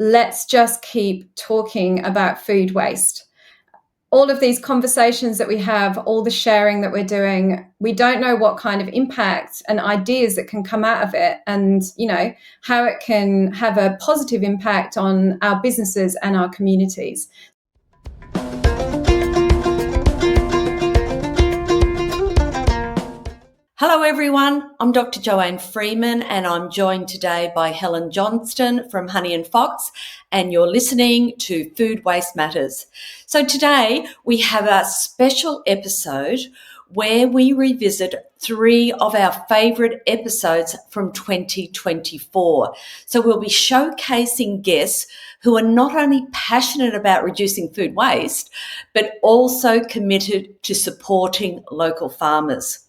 let's just keep talking about food waste. All of these conversations that we have, all the sharing that we're doing, we don't know what kind of impact and ideas that can come out of it, and, you know, how it can have a positive impact on our businesses and our communities. Hello everyone, I'm Dr. Joanne Freeman and I'm joined today by Helen Johnston from Honey and Fox, and you're listening to Food Waste Matters. So today we have a special episode where we revisit 3 of our favourite episodes from 2024. So we'll be showcasing guests who are not only passionate about reducing food waste, but also committed to supporting local farmers.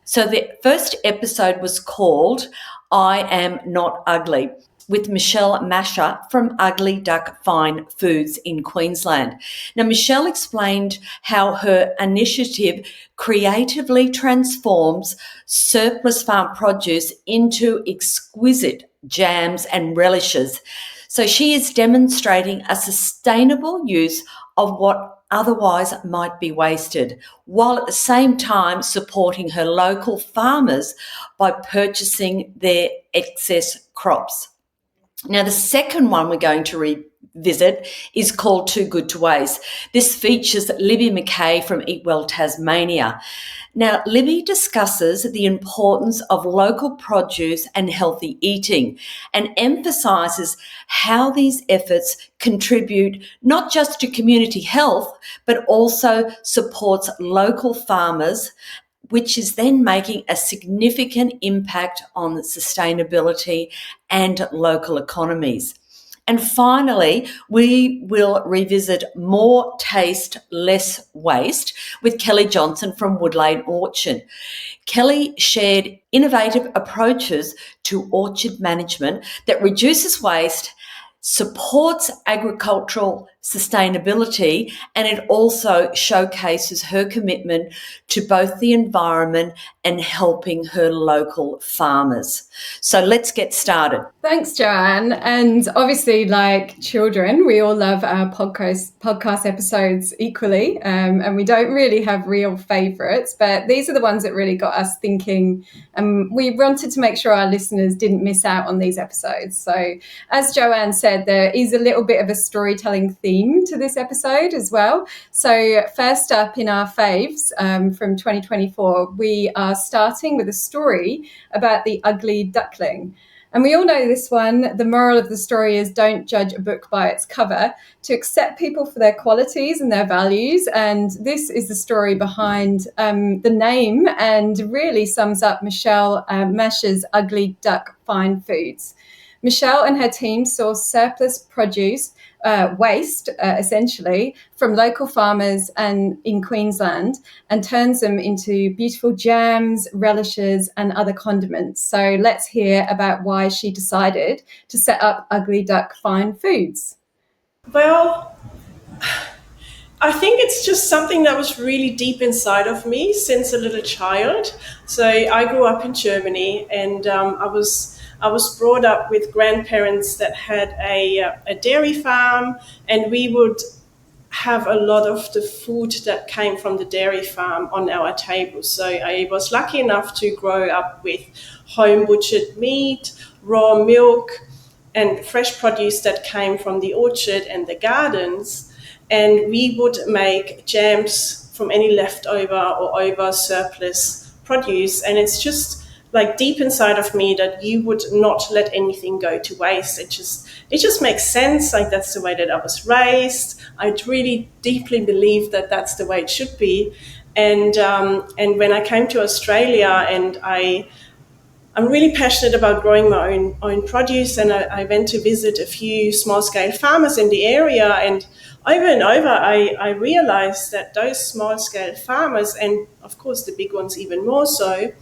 So the first episode was called I Am Not Ugly, with Michelle Masher from Ugly Duck Fine Foods in Queensland. Now, Michelle explained how her initiative creatively transforms surplus farm produce into exquisite jams and relishes. So she is demonstrating a sustainable use of what otherwise might be wasted, while at the same time supporting her local farmers by purchasing their excess crops. Now, the second one we're going to revisit is called Too Good to Waste. This features Libby McKay from Well Tasmania. Now, Libby discusses the importance of local produce and healthy eating and emphasises how these efforts contribute not just to community health, but also supports local farmers, which is then making a significant impact on sustainability and local economies. And finally, we will revisit More Taste, Less Waste with Kelly Johnson from Woodlane Orchard. Kelly shared innovative approaches to orchard management that reduces waste, supports agricultural sustainability, and it also showcases her commitment to both the environment and helping her local farmers. So let's get started. Thanks, Joanne. And obviously, like children, we all love our podcast episodes equally, and we don't really have real favourites, but these are the ones that really got us thinking, and we wanted to make sure our listeners didn't miss out on these episodes. So as Joanne said, there is a little bit of a storytelling theme to this episode as well. So first up in our faves from 2024, we are starting with a story about the ugly duckling. And we all know this one. The moral of the story is don't judge a book by its cover, to accept people for their qualities and their values. And this is the story behind the name, and really sums up Michelle Masher's Ugly Duck Fine Foods. Michelle and her team source surplus produce, waste, essentially, from local farmers and in Queensland, and turns them into beautiful jams, relishes, and other condiments. So let's hear about why she decided to set up Ugly Duck Fine Foods. Well, I think it's just something that was really deep inside of me since a little child. So I grew up in Germany, and I was brought up with grandparents that had a dairy farm, and we would have a lot of the food that came from the dairy farm on our table. So I was lucky enough to grow up with home butchered meat, raw milk, and fresh produce that came from the orchard and the gardens. And we would make jams from any leftover or over surplus produce. And it's just like deep inside of me that you would not let anything go to waste. It just makes sense. Like, that's the way that I was raised. I really deeply believe that that's the way it should be. And when I came to Australia, and I'm really passionate about growing my own produce, and I went to visit a few small-scale farmers in the area, and over, I realized that those small-scale farmers, and of course the big ones even more so,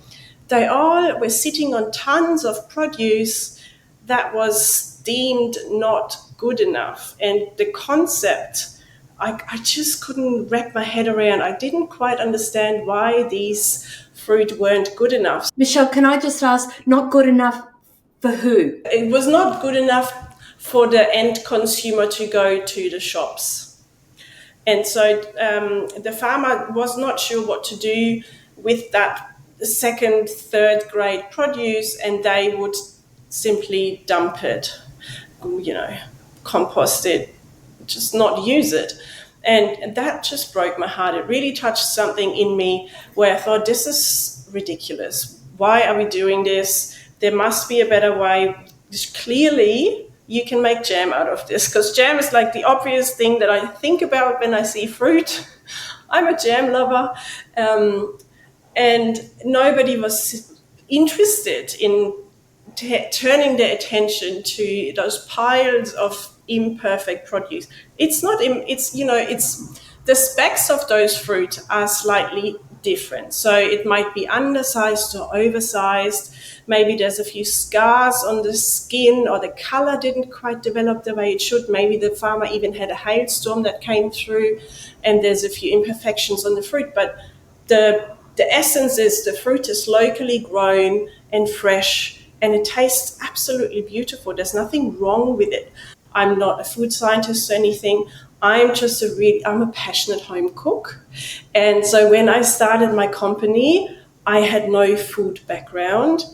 they all were sitting on tons of produce that was deemed not good enough. And the concept, I just couldn't wrap my head around. I didn't quite understand why these fruit weren't good enough. Michelle, can I just ask, not good enough for who? It was not good enough for the end consumer to go to the shops. And so the farmer was not sure what to do with that second, third grade produce, and they would simply dump it, compost it, just not use it. And that just broke my heart. It really touched something in me where I thought, this is ridiculous. Why are we doing this? There must be a better way. Clearly, you can make jam out of this, because jam is like the obvious thing that I think about when I see fruit. I'm a jam lover. And nobody was interested in turning their attention to those piles of imperfect produce. It's the specs of those fruit are slightly different. So it might be undersized or oversized. Maybe there's a few scars on the skin, or the color didn't quite develop the way it should. Maybe the farmer even had a hailstorm that came through, and there's a few imperfections on the fruit. But the essence is the fruit is locally grown and fresh, and it tastes absolutely beautiful. There's nothing wrong with it. I'm not a food scientist or anything. I'm a passionate home cook. And so when I started my company, I had no food background,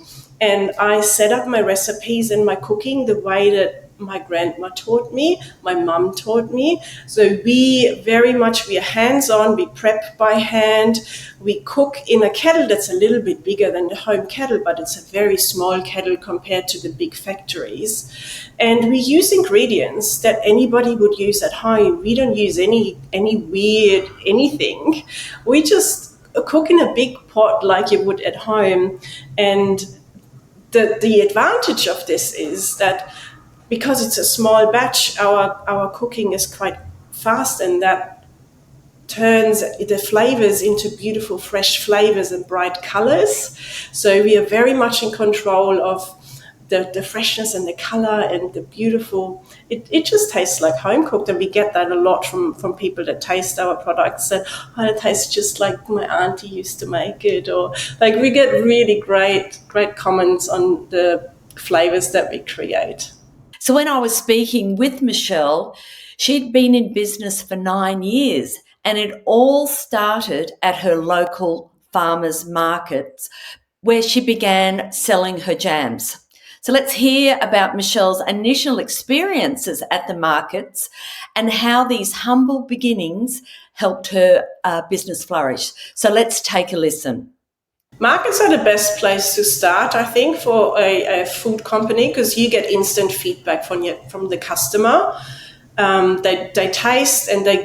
and I set up my recipes and my cooking the way that my grandma taught me, my mum taught me. So we are hands-on, we prep by hand, we cook in a kettle that's a little bit bigger than the home kettle, but it's a very small kettle compared to the big factories. And we use ingredients that anybody would use at home. We don't use any weird anything. We just cook in a big pot like you would at home. And the advantage of this is that because it's a small batch, our cooking is quite fast, and that turns the flavors into beautiful fresh flavors and bright colors. So we are very much in control of the freshness and the color and the beautiful. It just tastes like home cooked, and we get that a lot from people that taste our products, that it tastes just like my auntie used to make it, or like we get really great comments on the flavors that we create. So when I was speaking with Michelle, she'd been in business for 9 years, and it all started at her local farmers markets, where she began selling her jams. So let's hear about Michelle's initial experiences at the markets and how these humble beginnings helped her business flourish. So let's take a listen. Markets are the best place to start, I think, for a food company, because you get instant feedback from the customer. They taste, and they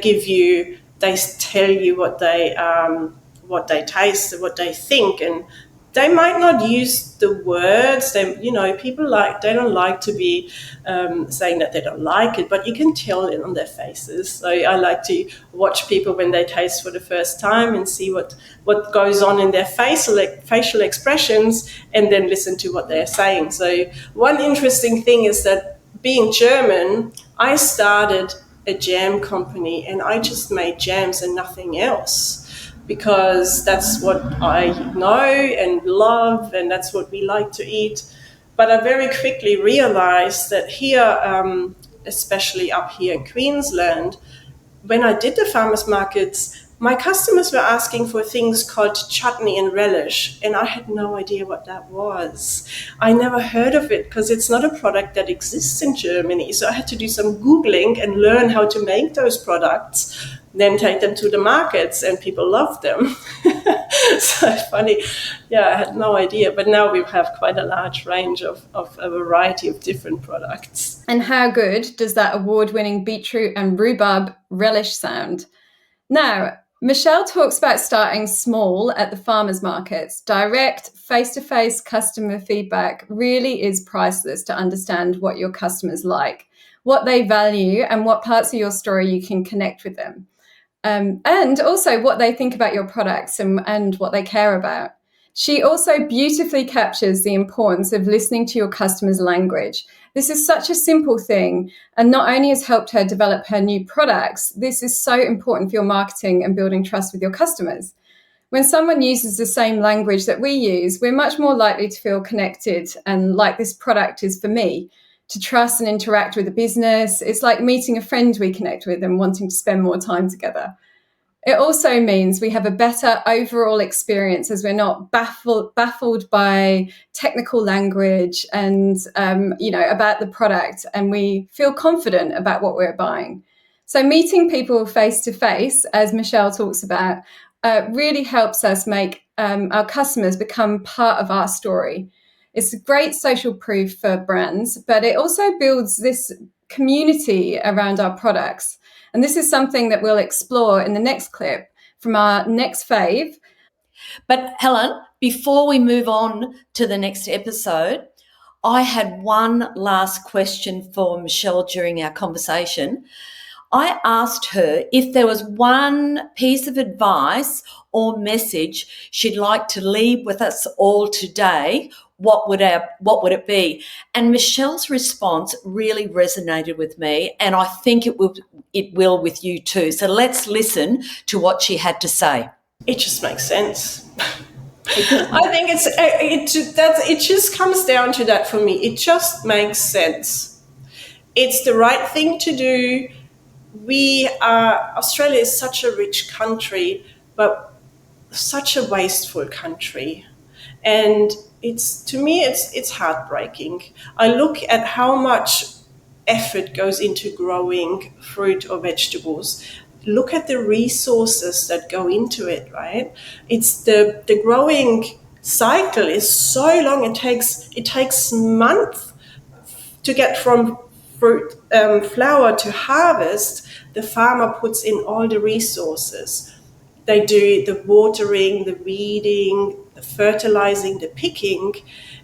tell you what they taste and what they think, and they might not use the words. People they don't like to be saying that they don't like it, but you can tell it on their faces. So I like to watch people when they taste for the first time and see what goes on in their facial expressions, and then listen to what they're saying. So one interesting thing is that, being German, I started a jam company, and I just made jams and nothing else, because that's what I know and love, and that's what we like to eat. But I very quickly realized that here, especially up here in Queensland, when I did the farmers markets, my customers were asking for things called chutney and relish, and I had no idea what that was. I never heard of it, because it's not a product that exists in Germany. So I had to do some Googling and learn how to make those products, then take them to the markets, and people love them. So funny. Yeah, I had no idea. But now we have quite a large range of a variety of different products. And how good does that award-winning beetroot and rhubarb relish sound? Now, Michelle talks about starting small at the farmers markets. Direct, face-to-face customer feedback really is priceless to understand what your customers like, what they value, and what parts of your story you can connect with them. And also what they think about your products and what they care about. She also beautifully captures the importance of listening to your customers' language. This is such a simple thing, and not only has helped her develop her new products, this is so important for your marketing and building trust with your customers. When someone uses the same language that we use, we're much more likely to feel connected and like this product is for me. to trust and interact with the business. It's like meeting a friend we connect with and wanting to spend more time together. It also means we have a better overall experience as we're not baffled by technical language and, about the product, and we feel confident about what we're buying. So meeting people face to face, as Michelle talks about, really helps us make our customers become part of our story. It's great social proof for brands, but it also builds this community around our products. And this is something that we'll explore in the next clip from our next fave. But Helen, before we move on to the next episode, I had one last question for Michelle during our conversation. I asked her if there was one piece of advice or message she'd like to leave with us all today. What would it be? And Michelle's response really resonated with me, and I think it will with you too. So let's listen to what she had to say. It just makes sense. I think it just comes down to that for me. It just makes sense. It's the right thing to do. Australia is such a rich country, but such a wasteful country. And to me, it's heartbreaking. I look at how much effort goes into growing fruit or vegetables. Look at the resources that go into it, right? It's the growing cycle is so long. It takes months to get from fruit flower to harvest. The farmer puts in all the resources. They do the watering, the weeding, the fertilizing, the picking,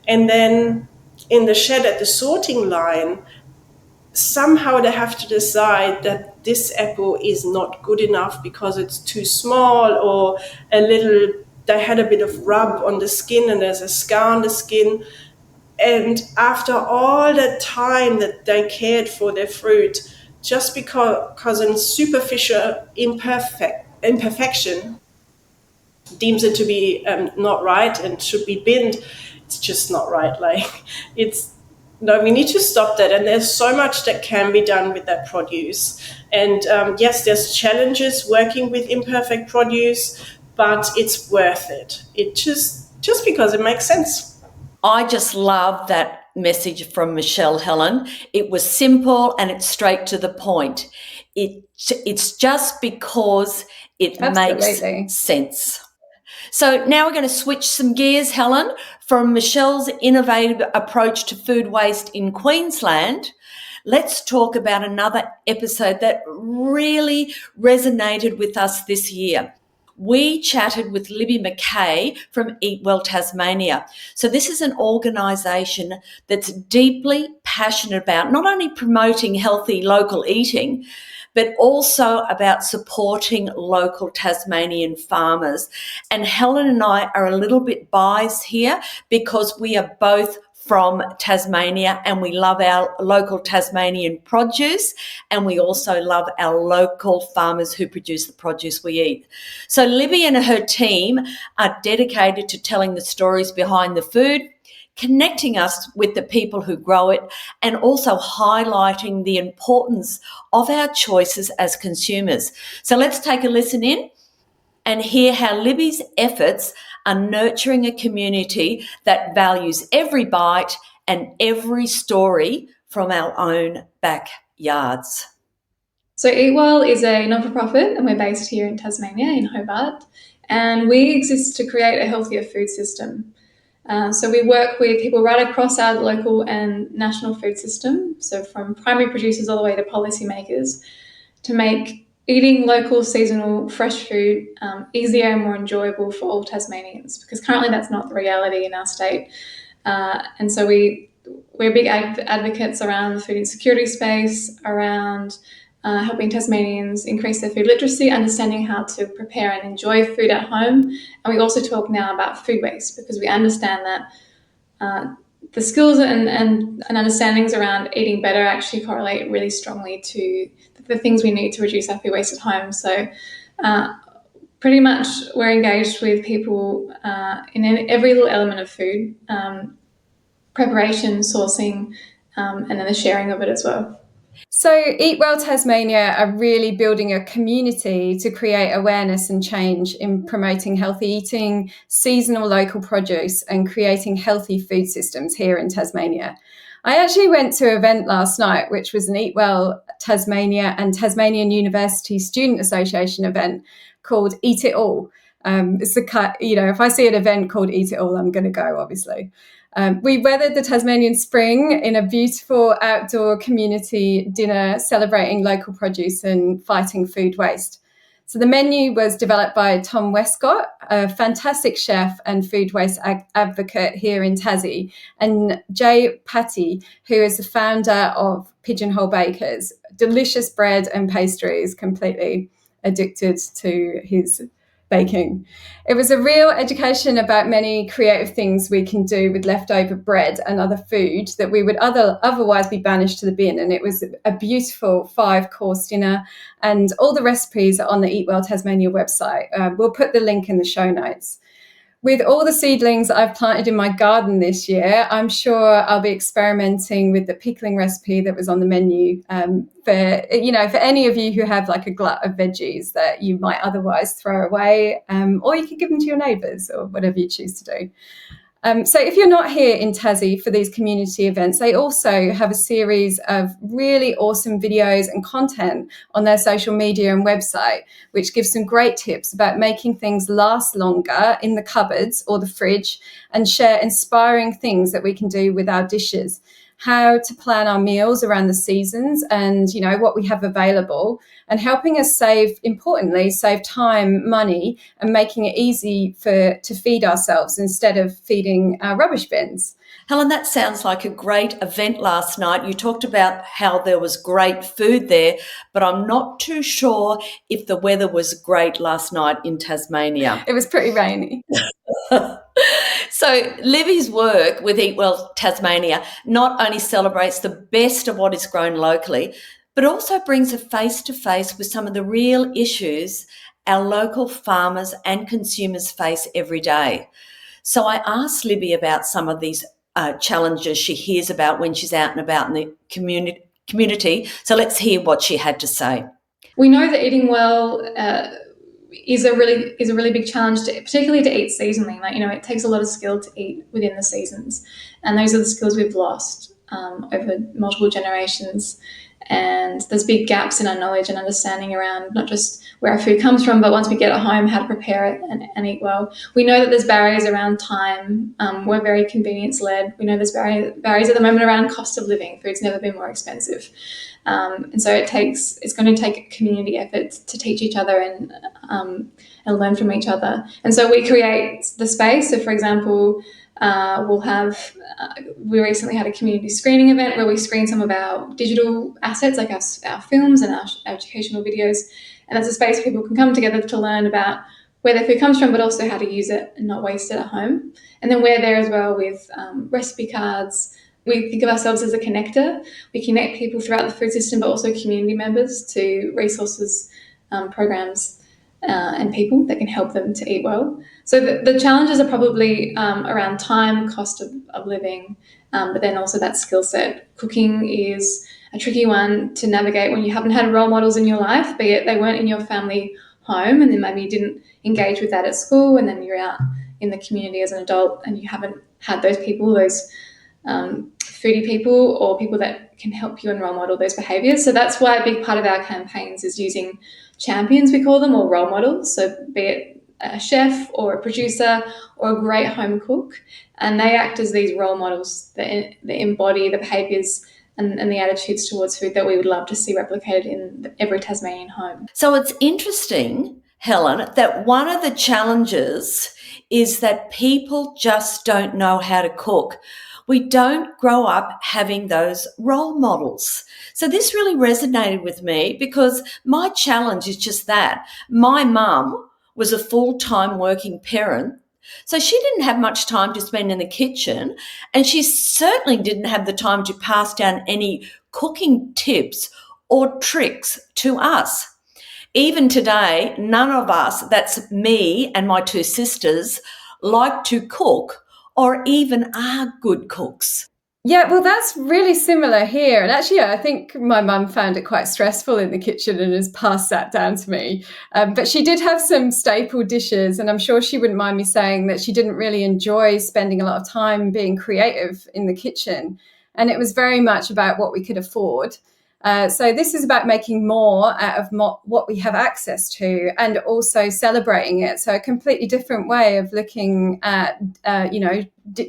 and then in the shed at the sorting line, somehow they have to decide that this apple is not good enough because it's too small, or they had a bit of rub on the skin and there's a scar on the skin. And after all the time that they cared for their fruit, just because a superficial imperfection deems it to be not right and should be binned, it's just not right. We need to stop that. And there's so much that can be done with that produce. And yes, there's challenges working with imperfect produce, but it's worth it. It just because it makes sense. I just love that message from Michelle, Helen. It was simple and it's straight to the point. It's just because it Absolutely. makes sense. So now we're going to switch some gears, Helen, from Michelle's innovative approach to food waste in Queensland. Let's talk about another episode that really resonated with us this year. We chatted with Libby McKay from Well Tasmania. So this is an organisation that's deeply passionate about not only promoting healthy local eating, but also about supporting local Tasmanian farmers. And Helen and I are a little bit biased here because we are both from Tasmania and we love our local Tasmanian produce, and we also love our local farmers who produce the produce we eat. So Libby and her team are dedicated to telling the stories behind the food, connecting us with the people who grow it, and also highlighting the importance of our choices as consumers. So let's take a listen in and hear how Libby's efforts are nurturing a community that values every bite and every story from our own backyards. So Eat Well is a not-for-profit, and we're based here in Tasmania, in Hobart, and we exist to create a healthier food system. So we work with people right across our local and national food system, so from primary producers all the way to policymakers, to make eating local, seasonal, fresh food easier and more enjoyable for all Tasmanians, because currently that's not the reality in our state. And so we're big advocates around the food insecurity space, around helping Tasmanians increase their food literacy, understanding how to prepare and enjoy food at home. And we also talk now about food waste, because we understand that the skills and understandings around eating better actually correlate really strongly to the things we need to reduce our food waste at home. So pretty much we're engaged with people in every little element of food, preparation, sourcing, and then the sharing of it as well. So Eat Well Tasmania are really building a community to create awareness and change in promoting healthy eating, seasonal local produce, and creating healthy food systems here in Tasmania. I actually went to an event last night, which was an Eat Well Tasmania and Tasmanian University Student Association event called Eat It All. It's if I see an event called Eat It All, I'm going to go, obviously. We weathered the Tasmanian spring in a beautiful outdoor community dinner celebrating local produce and fighting food waste. So the menu was developed by Tom Westcott, a fantastic chef and food waste advocate here in Tassie, and Jay Patty, who is the founder of Pigeonhole Bakers. Delicious bread and pastries, completely addicted to his baking. It was a real education about many creative things we can do with leftover bread and other food that we would otherwise be banished to the bin. And it was a beautiful 5-course dinner, and all the recipes are on the Eat Well Tasmania website. We'll put the link in the show notes. With all the seedlings I've planted in my garden this year, I'm sure I'll be experimenting with the pickling recipe that was on the menu for any of you who have like a glut of veggies that you might otherwise throw away, or you can give them to your neighbours or whatever you choose to do. So if you're not here in Tassie for these community events, they also have a series of really awesome videos and content on their social media and website, which gives some great tips about making things last longer in the cupboards or the fridge, and share inspiring things that we can do with our dishes, how to plan our meals around the seasons and, what we have available, and helping us save time, money, and making it easy to feed ourselves instead of feeding our rubbish bins. Helen, that sounds like a great event last night. You talked about how there was great food there, but I'm not too sure if the weather was great last night in Tasmania. It was pretty rainy. So Libby's work with Eat Well Tasmania not only celebrates the best of what is grown locally, but also brings a face-to-face with some of the real issues our local farmers and consumers face every day. So I asked Libby about some of these challenges she hears about when she's out and about in the community. So let's hear what she had to say. We know that eating well is a really big challenge, particularly to eat seasonally. It takes a lot of skill to eat within the seasons, and those are the skills we've lost over multiple generations. And there's big gaps in our knowledge and understanding around not just where our food comes from, but once we get it home, how to prepare it and eat well. We know that there's barriers around time. We're very convenience-led. We know there's barriers at the moment around cost of living. Food's never been more expensive. And so it's going to take community effort to teach each other and learn from each other. And so we create the space. So, for example, we recently had a community screening event where we screen some of our digital assets, like our films and our educational videos. And that's a space where people can come together to learn about where their food comes from, but also how to use it and not waste it at home. And then we're there as well with recipe cards. We think of ourselves as a connector. We connect people throughout the food system, but also community members to resources, programs, and people that can help them to eat well. So the challenges are probably around time, cost of living, but then also that skill set. Cooking is a tricky one to navigate when you haven't had role models in your life, be it they weren't in your family home, and then maybe you didn't engage with that at school, and then you're out in the community as an adult and you haven't had those people, those foodie people or people that can help you and role model those behaviours. So that's why a big part of our campaigns is using champions, we call them, or role models. So be it a chef or a producer or a great home cook, and they act as these role models that embody the behaviours and the attitudes towards food that we would love to see replicated in every Tasmanian home. So it's interesting, Helen, that one of the challenges is that people just don't know how to cook. We don't grow up having those role models. So this really resonated with me because my challenge is just that. My mum was a full-time working parent, so she didn't have much time to spend in the kitchen, and she certainly didn't have the time to pass down any cooking tips or tricks to us. Even today, none of us, that's me and my two sisters, like to cook or even are good cooks. Yeah, well, that's really similar here. And actually, I think my mum found it quite stressful in the kitchen and has passed that down to me. But she did have some staple dishes, and I'm sure she wouldn't mind me saying that she didn't really enjoy spending a lot of time being creative in the kitchen. And it was very much about what we could afford. So this is about making more out of what we have access to, and also celebrating it. So a completely different way of looking at,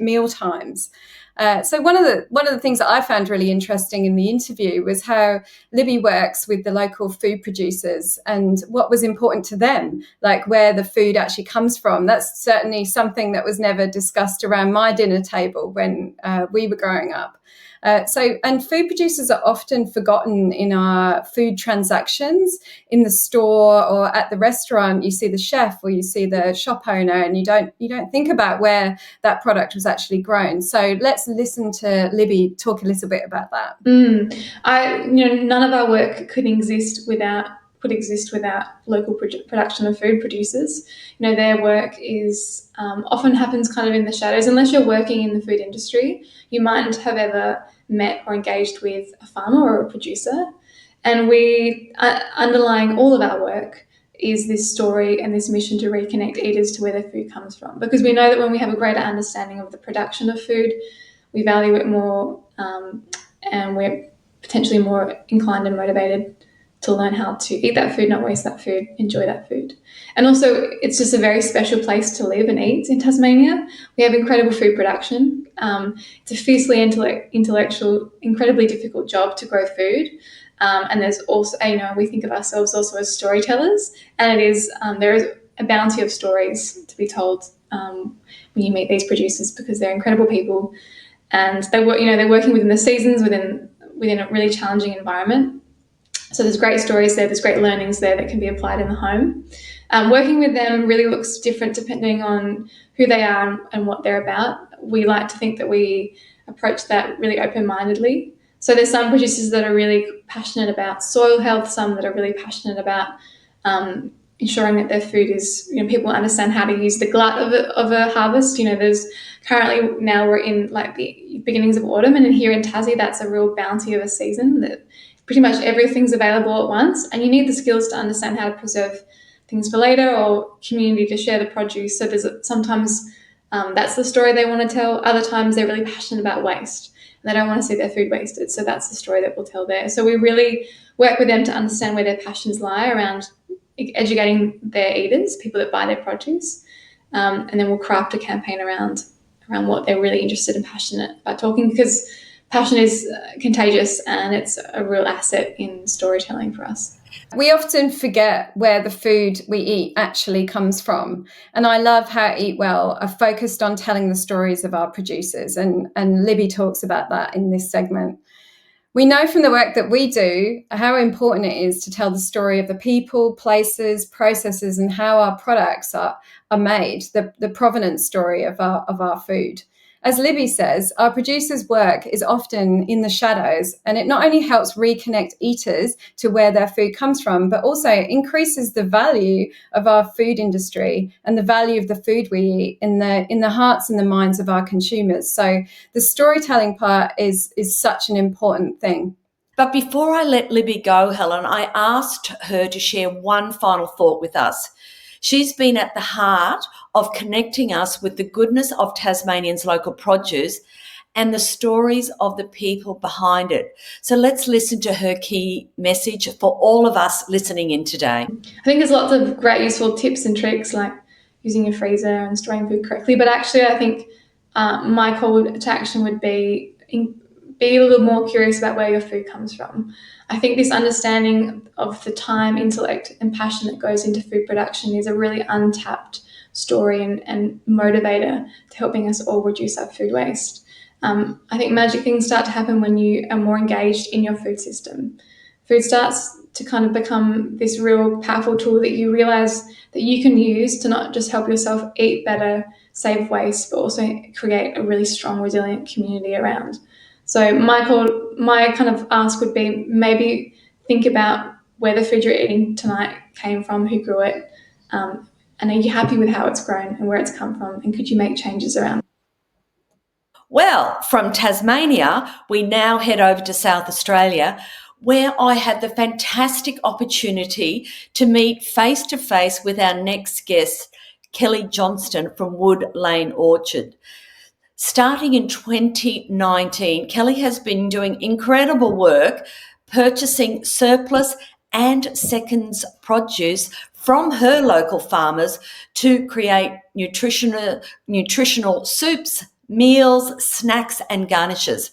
meal times. So one of the things that I found really interesting in the interview was how Libby works with the local food producers and what was important to them, like where the food actually comes from. That's certainly something that was never discussed around my dinner table when we were growing up. And food producers are often forgotten in our food transactions in the store or at the restaurant. You see the chef or you see the shop owner, and you don't think about where that product was actually grown. So let's listen to Libby talk a little bit about that. None of our work could exist without local production of food producers. Their work is often happens kind of in the shadows. Unless you're working in the food industry, you mightn't have ever met or engaged with a farmer or a producer. And we, underlying all of our work, is this story and this mission to reconnect eaters to where their food comes from. Because we know that when we have a greater understanding of the production of food, we value it more, and we're potentially more inclined and motivated to learn how to eat that food, not waste that food, enjoy that food. And also, it's just a very special place to live and eat in Tasmania. We have incredible food production. It's a fiercely intellectual, incredibly difficult job to grow food. And there's also, we think of ourselves also as storytellers, and there is a bounty of stories to be told when you meet these producers, because they're incredible people, and they're working within the seasons, within a really challenging environment. So there's great stories there, there's great learnings there that can be applied in the home. Working with them really looks different depending on who they are and what they're about. We like to think that we approach that really open-mindedly. So there's some producers that are really passionate about soil health, some that are really passionate about ensuring that their food is, people understand how to use the glut of a harvest. There's currently, now we're in like the beginnings of autumn, and here in Tassie, that's a real bounty of a season that pretty much everything's available at once, and you need the skills to understand how to preserve things for later, or community to share the produce. So there's sometimes that's the story they want to tell. Other times they're really passionate about waste. They don't want to see their food wasted, so that's the story that we'll tell there. So we really work with them to understand where their passions lie around educating their eaters, people that buy their produce, and then we'll craft a campaign around what they're really interested and passionate about talking, because passion is contagious and it's a real asset in storytelling for us. We often forget where the food we eat actually comes from. And I love how Eat Well are focused on telling the stories of our producers. And Libby talks about that in this segment. We know from the work that we do how important it is to tell the story of the people, places, processes, and how our products are made, the provenance story of our food. As Libby says, our producers' work is often in the shadows, and it not only helps reconnect eaters to where their food comes from, but also increases the value of our food industry and the value of the food we eat in the hearts and the minds of our consumers. So the storytelling part is such an important thing. But before I let Libby go, Helen, I asked her to share one final thought with us. She's been at the heart of connecting us with the goodness of Tasmanians' local produce and the stories of the people behind it. So let's listen to her key message for all of us listening in today. I think there's lots of great useful tips and tricks, like using your freezer and storing food correctly. But actually, I think my call to action would be a little more curious about where your food comes from. I think this understanding of the time, intellect, and passion that goes into food production is a really untapped story and motivator to helping us all reduce our food waste. I think magic things start to happen when you are more engaged in your food system. Food starts to kind of become this real powerful tool that you realise that you can use to not just help yourself eat better, save waste, but also create a really strong, resilient community around. So my kind of ask would be, maybe think about where the food you're eating tonight came from, who grew it, and are you happy with how it's grown and where it's come from, and could you make changes around? Well, from Tasmania, we now head over to South Australia, where I had the fantastic opportunity to meet face-to-face with our next guest, Helen Johnston from Woodlane Orchard. Starting in 2019, Kelly has been doing incredible work purchasing surplus and seconds produce from her local farmers to create nutritional soups, meals, snacks and garnishes.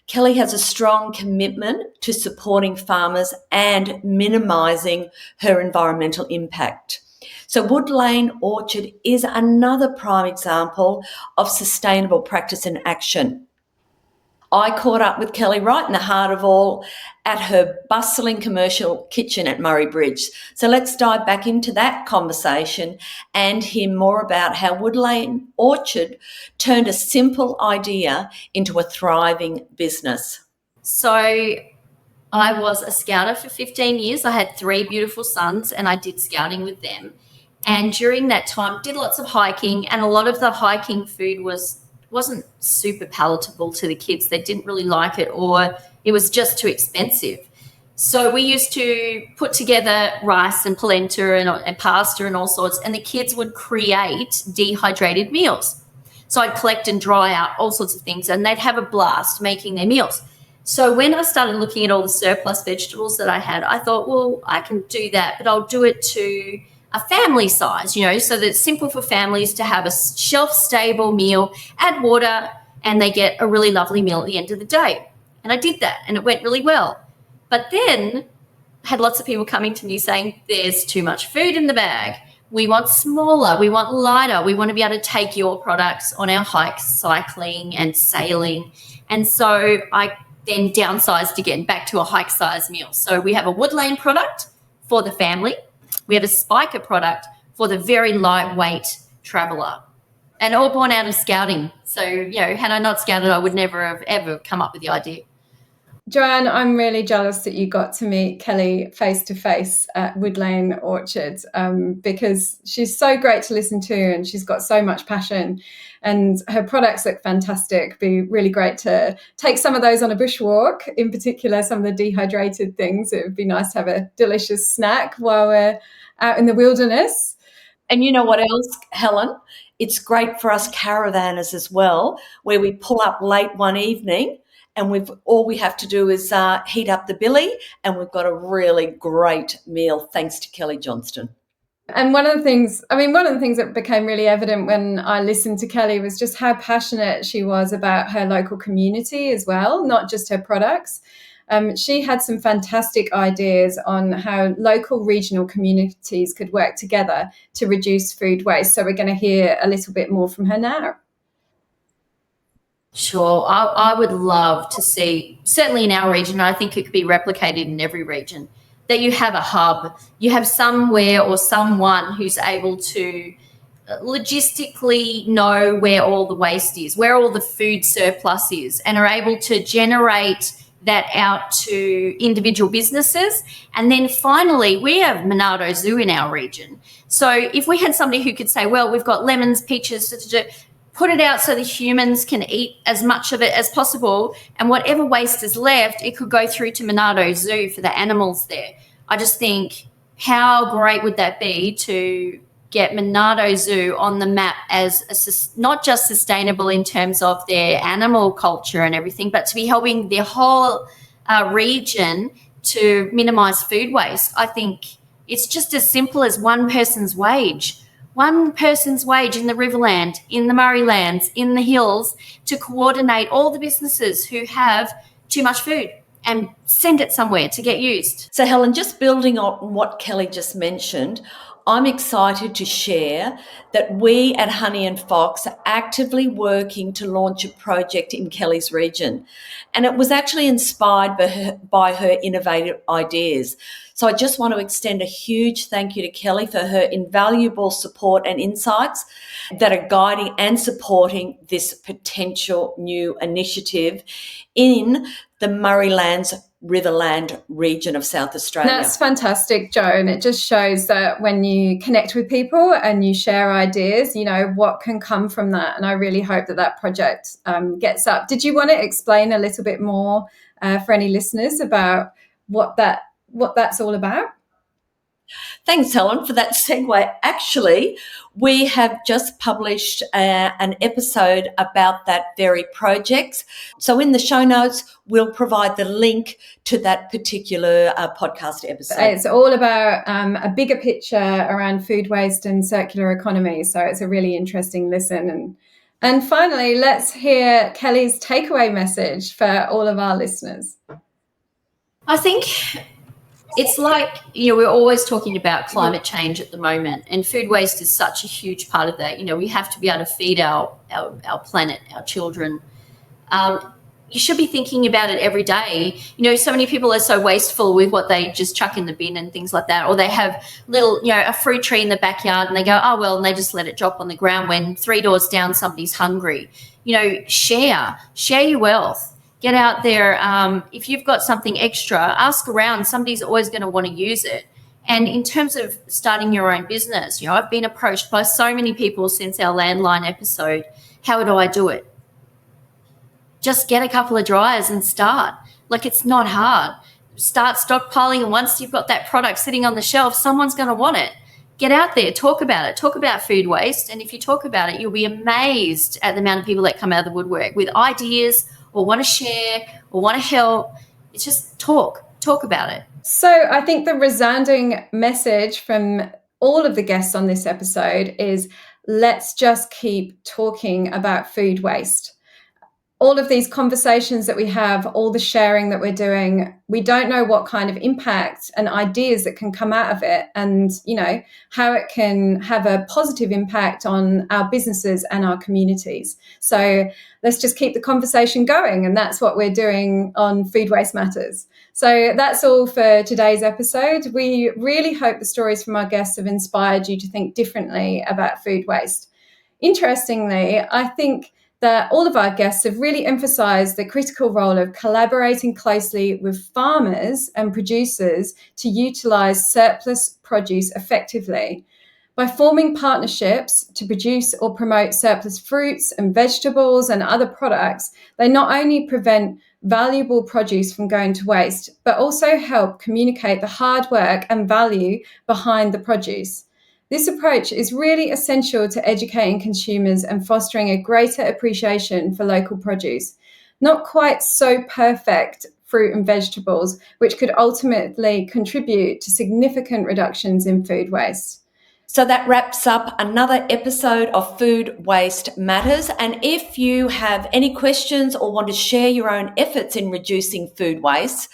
Kelly has a strong commitment to supporting farmers and minimising her environmental impact. So Woodlane Orchard is another prime example of sustainable practice in action. I caught up with Kelly right in the heart of all at her bustling commercial kitchen at Murray Bridge. So let's dive back into that conversation and hear more about how Woodlane Orchard turned a simple idea into a thriving business. So I was a scouter for 15 years. I had 3 beautiful sons and I did scouting with them. And during that time, did lots of hiking, and a lot of the hiking food wasn't super palatable to the kids. They didn't really like it, or it was just too expensive. So we used to put together rice and polenta and pasta and all sorts, and the kids would create dehydrated meals. So I'd collect and dry out all sorts of things, and they'd have a blast making their meals. So when I started looking at all the surplus vegetables that I had, I thought, well, I can do that, but I'll do it to a family size, so that it's simple for families to have a shelf-stable meal, add water, and they get a really lovely meal at the end of the day. And I did that, and it went really well. But then I had lots of people coming to me saying, there's too much food in the bag. We want smaller, we want lighter, we want to be able to take your products on our hikes, cycling and sailing. And so I then downsized again back to a hike-size meal. So we have a Woodlane product for the family. We have a Spiker product for the very lightweight traveller, and all born out of scouting. So, had I not scouted, I would never have ever come up with the idea. Joanne, I'm really jealous that you got to meet Kelly face-to-face at Woodlane Orchard because she's so great to listen to and she's got so much passion and her products look fantastic. It'd be really great to take some of those on a bushwalk, in particular some of the dehydrated things. It would be nice to have a delicious snack while we're out in the wilderness. And you know what else, Helen? It's great for us caravanners as well, where we pull up late one evening and all we have to do is heat up the billy and we've got a really great meal thanks to Helen Johnston. And one of the things that became really evident when I listened to Kelly was just how passionate she was about her local community as well, not just her products. She had some fantastic ideas on how local regional communities could work together to reduce food waste. So we're going to hear a little bit more from her now. Sure. I would love to see, certainly in our region, I think it could be replicated in every region, that you have a hub, you have somewhere or someone who's able to logistically know where all the waste is, where all the food surplus is, and are able to generate that out to individual businesses. And then finally, we have Monardo Zoo in our region. So if we had somebody who could say, well, we've got lemons, peaches, put it out so the humans can eat as much of it as possible, and whatever waste is left, it could go through to Monardo Zoo for the animals there. I just think, how great would that be to get Monardo Zoo on the map as not just sustainable in terms of their animal culture and everything, but to be helping the whole region to minimise food waste. I think it's just as simple as one person's wage in the Riverland, in the Murraylands, in the hills, to coordinate all the businesses who have too much food and send it somewhere to get used. So Helen, just building on what Kelly just mentioned, I'm excited to share that we at Honey and Fox are actively working to launch a project in Kelly's region. And it was actually inspired by her innovative ideas. So I just want to extend a huge thank you to Kelly for her invaluable support and insights that are guiding and supporting this potential new initiative in the Murraylands Riverland region of South Australia. That's fantastic, Jo, and it just shows that when you connect with people and you share ideas, you know, what can come from that. And I really hope that that project gets up. Did you want to explain a little bit more for any listeners about what that's all about? Thanks, Helen, for that segue. Actually, we have just published an episode about that very project. So in the show notes, we'll provide the link to that particular podcast episode. It's all about a bigger picture around food waste and circular economy. So it's a really interesting listen. And finally, let's hear Kelly's takeaway message for all of our listeners. I think it's like, you know, we're always talking about climate change at the moment, and food waste is such a huge part of that. You know, we have to be able to feed our planet, our children. You should be thinking about it every day. You know, so many people are so wasteful with what they just chuck in the bin and things like that, or they have little, you know, a fruit tree in the backyard and they go, oh, well, and they just let it drop on the ground when 3 doors down somebody's hungry. You know, share your wealth. Get out there. If you've got something extra, ask around. Somebody's always going to want to use it. And in terms of starting your own business, you know, I've been approached by so many people since our landline episode. How do I do it? Just get a couple of dryers and start. Like, it's not hard. Start stockpiling, and once you've got that product sitting on the shelf, someone's going to want it. Get out there, talk about it, talk about food waste. And if you talk about it, you'll be amazed at the amount of people that come out of the woodwork with ideas or want to share or want to help. It's just talk about it. So I think the resounding message from all of the guests on this episode is, let's just keep talking about food waste. All of these conversations that we have, all the sharing that we're doing, we don't know what kind of impact and ideas that can come out of it, and, you know, how it can have a positive impact on our businesses and our communities. So let's just keep the conversation going. And that's what we're doing on Food Waste Matters. So that's all for today's episode. We really hope the stories from our guests have inspired you to think differently about food waste. Interestingly, I think that all of our guests have really emphasised the critical role of collaborating closely with farmers and producers to utilise surplus produce effectively. By forming partnerships to produce or promote surplus fruits and vegetables and other products, they not only prevent valuable produce from going to waste, but also help communicate the hard work and value behind the produce. This approach is really essential to educating consumers and fostering a greater appreciation for local produce. Not quite so perfect fruit and vegetables, which could ultimately contribute to significant reductions in food waste. So that wraps up another episode of Food Waste Matters. And if you have any questions or want to share your own efforts in reducing food waste,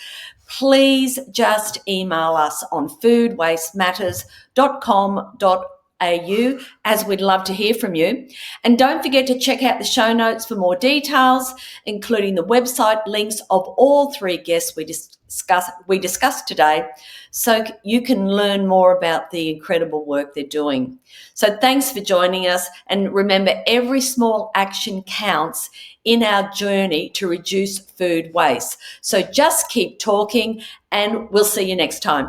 please just email us on foodwastematters.com.au, as we'd love to hear from you. And don't forget to check out the show notes for more details, including the website links of all three guests we discussed today, so you can learn more about the incredible work they're doing. So thanks for joining us, and remember, every small action counts in our journey to reduce food waste. So just keep talking, and we'll see you next time.